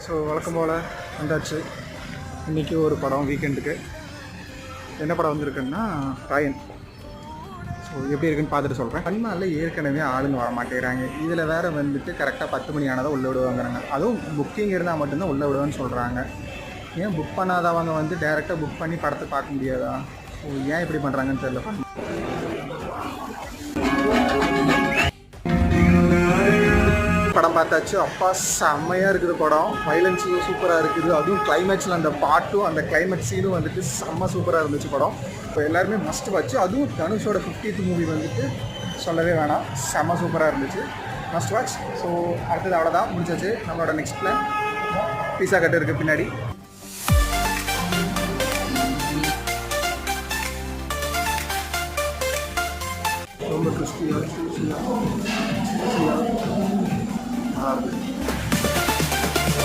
So வழக்கம் போல் வந்தாச்சு. இன்றைக்கி ஒரு படம் வீக்கெண்டுக்கு. என்ன படம் வந்திருக்குன்னா ராயன். ஸோ எப்படி இருக்குன்னு பார்த்துட்டு சொல்கிறேன். கண்மாலில் ஏற்கனவே ஆளுங்க வர மாட்டேங்கிறாங்க. இதில் வேறு வந்துட்டு கரெக்டாக 10 மணி ஆனதாக உள்ளே விடுவாங்கிறாங்க. அதுவும் புக்கிங் இருந்தால் மட்டும்தான் உள்ளே விடுவேன்னு சொல்கிறாங்க. ஏன் புக் பண்ணாதவங்க வந்து டேரெக்டாக புக் பண்ணி படத்தை பார்க்க முடியாதா? ஸோ ஏன் இப்படி பண்ணுறாங்கன்னு தெரியல. படம் பார்த்தாச்சு. அப்பா செம்மையாக இருக்குது படம். வைலன்ஸும் சூப்பராக இருக்குது. அதுவும் கிளைமேக்ஸில் அந்த பாட்டும் அந்த கிளைமேக்ஸ் சீனும் வந்துட்டு செம்ம சூப்பராக இருந்துச்சு படம். இப்போ எல்லாருமே மஸ்ட் வாட்ச். அதுவும் தனுஷோட 50th மூவி வந்துட்டு சொல்லவே வேணாம், செம்ம சூப்பராக இருந்துச்சு. Must watch. ஸோ அடுத்தது அவ்வளோதான், முடிச்சாச்சு. நம்மளோட நெக்ஸ்ட் பிளான் பீஸா கட்டு இருக்குது பின்னாடி. ரொம்ப கிறிஸ்பியாக